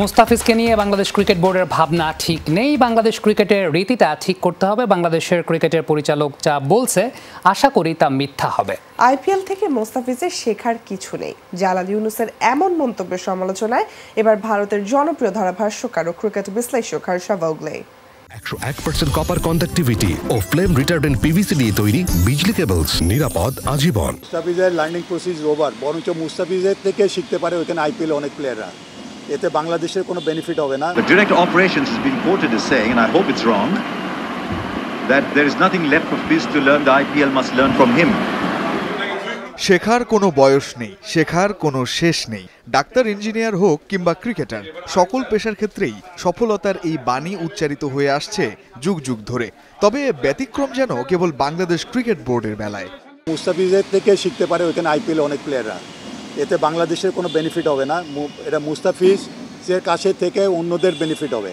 মুস্তাফিজকে নিয়ে বাংলাদেশ ক্রিকেট বোর্ডের ভাবনা ঠিক নেই। বাংলাদেশ ক্রিকেটের রীতিটা ঠিক করতে হবে। বাংলাদেশের ক্রিকেটের পরিচালক যা বলছে আশা করি তা মিথ্যা হবে। আইপিএল থেকে মুস্তাফিজের শেখার কিছু নেই। জালাল ইউনুসের এমন মন্তব্যের সমালোচনায় এবার ভারতের জনপ্রিয় ধারাভাষ্যকার ও ক্রিকেট বিশ্লেষক হর্ষা ভোগলে। 101% কপার কন্ডাক্টিভিটি ও ফ্লেম রিটার্ডেন্ট পিভিসি দিয়ে তৈরি বিজলি কেবলস, নিরাপদ আজীবন। মুস্তাফিজের লার্নিং প্রসেস ওভার, বরঞ্চ মুস্তাফিজের থেকে শিখতে পারে ওখানে আইপিএল অনেক প্লেয়াররা। এতে বাংলাদেশের কোনো বেনিফিট হবে না। The director of operations has been quoted as saying, and I hope it's wrong, that there is nothing left for Fizz to learn. The IPL must learn from him. শেখার কোনো বয়স নেই, শেখার কোনো শেষ নেই। ডাক্তার, ইঞ্জিনিয়ার হোক কিংবা ক্রিকেটার, সকল পেশার ক্ষেত্রেই সফলতার এই বাণী উচ্চারিত হয়ে আসছে যুগ যুগ ধরে। তবে ব্যতিক্রম যেন কেবল বাংলাদেশ ক্রিকেট বোর্ডের বেলায়। মুস্তাফিজের থেকে শিখতে পারে ওখানে আইপিএল অনেক প্লেয়াররা। এতে বাংলাদেশের কোনো বেনিফিট হবে না। এটা মুস্তাফিজের কাছে থেকে অন্যদের বেনিফিট হবে।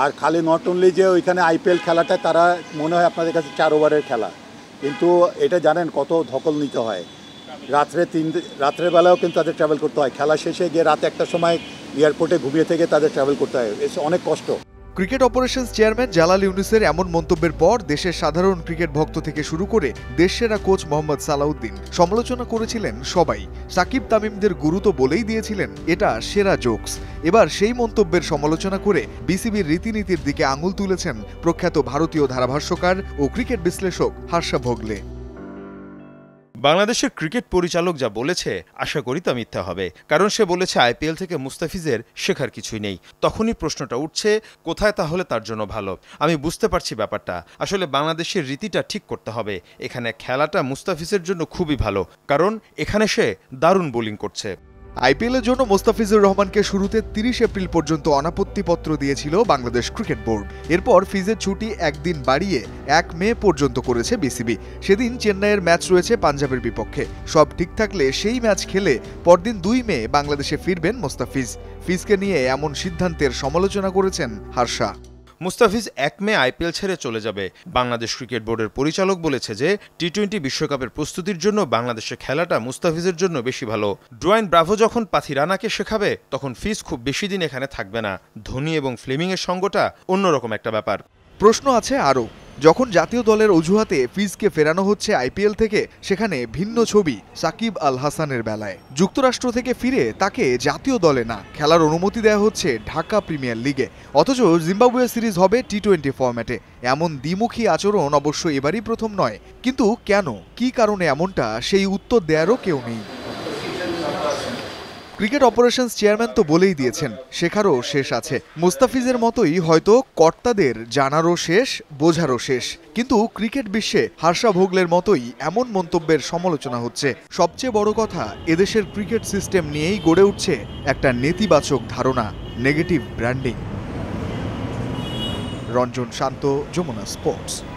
আর খালি নট অনলি যে ওইখানে আইপিএল খেলাটা তারা মনে হয় আপনাদের কাছে 4 ওভারের খেলা, কিন্তু এটা জানেন কত ধকল নিতে হয়। রাত্রের বেলাও কিন্তু তাদের ট্রাভেল করতে হয়। খেলা শেষে গিয়ে রাত 1টার সময় এয়ারপোর্টে ঘুমিয়ে থেকে তাদের ট্রাভেল করতে হয়। অনেক কষ্ট। ক্রিকেট অপারেশনস চেয়ারম্যান জালাল ইউনুসের এমন মন্তব্যের পর দেশের সাধারণ ক্রিকেট ভক্ত থেকে শুরু করে দেশসেরা কোচ মোহাম্মদ সালাউদ্দিন সমালোচনা করেছিলেন সবাই। সাকিব তামিমদের গুরু তো বলেই দিয়েছিলেন এটা সেরা জোকস। এবার সেই মন্তব্যের সমালোচনা করে বিসিবির রীতিনীতির দিকে আঙুল তুলেছেন প্রখ্যাত ভারতীয় ধারাভাষ্যকার ও ক্রিকেট বিশ্লেষক হর্ষা ভোগলে। বাংলাদেশের ক্রিকেট পরিচালক যা বলেছে আশা করি তা মিথ্যা হবে, কারণ সে বলেছে আইপিএল থেকে মুস্তাফিজের শেখার কিছুই নেই। তখনই প্রশ্নটা উঠছে, কোথায় তাহলে তার জন্য ভালো? আমি বুঝতে পারছি ব্যাপারটা। আসলে বাংলাদেশের রীতিটা ঠিক করতে হবে। এখানে খেলাটা মুস্তাফিজের জন্য খুবই ভালো, কারণ এখানে সে দারুণ বোলিং করছে। আইপিএলের জন্য মোস্তাফিজুর রহমানকে শুরুতে 30 এপ্রিল পর্যন্ত অনাপত্তিপত্র দিয়েছিল বাংলাদেশ ক্রিকেট বোর্ড। এরপর ফিজের ছুটি একদিন বাড়িয়ে 1 মে পর্যন্ত করেছে বিসিবি। সেদিন চেন্নাইয়ের ম্যাচ রয়েছে পাঞ্জাবের বিপক্ষে। সব ঠিক থাকলে সেই ম্যাচ খেলে পরদিন 2 মে বাংলাদেশে ফিরবেন মোস্তাফিজ। ফিজকে নিয়ে এমন সিদ্ধান্তের সমালোচনা করেছেন হর্ষা। মুস্তাফিজ 1 মে আইপিএল ছেড়ে চলে যাবে। বাংলাদেশ ক্রিকেট বোর্ডের পরিচালক বলেছে যে টি-20 বিশ্বকাপের প্রস্তুতির জন্য বাংলাদেশের খেলাটা মুস্তাফিজের জন্য বেশি ভালো। ডোয়াইন ব্রাভো যখন পাথিরানাকে শেখাবে তখন ফিজ খুব বেশি দিন এখানে থাকবে না। ধোনি এবং ফ্লেমিংয়ের সঙ্গটা অন্যরকম একটা ব্যাপার। প্রশ্ন আছে আরও। যখন জাতীয় দলের অজুহাতে ফিজকে ফেরানো হচ্ছে আইপিএল থেকে, সেখানে ভিন্ন ছবি সাকিব আল হাসানের বেলায়। যুক্তরাষ্ট্র থেকে ফিরে তাকে জাতীয় দলে না খেলার অনুমতি দেওয়া হচ্ছে ঢাকা প্রিমিয়ার লিগে, অথচ জিম্বাবুয়ে সিরিজ হবে টি-20 ফরম্যাটে। এমন দ্বিমুখী আচরণ অবশ্য এবারই প্রথম নয়, কিন্তু কেন, কী কারণে এমনটা, সেই উত্তর দেওয়ারও কেউ নেই। ক্রিকেট অপারেশনস চেয়ারম্যান তো বলেই দিয়েছেন শেখারও শেষ আছে। মুস্তাফিজের মতোই হয়তো কর্তাদের জানারও শেষ, বোঝারও শেষ। কিন্তু ক্রিকেট বিশ্বে হর্ষা ভোগলের মতোই এমন মন্তব্যের সমালোচনা হচ্ছে। সবচেয়ে বড় কথা, এদেশের ক্রিকেট সিস্টেম নিয়েই গড়ে উঠছে একটা নেতিবাচক ধারণা, নেগেটিভ ব্র্যান্ডিং। রঞ্জন শান্ত, যমুনা স্পোর্টস।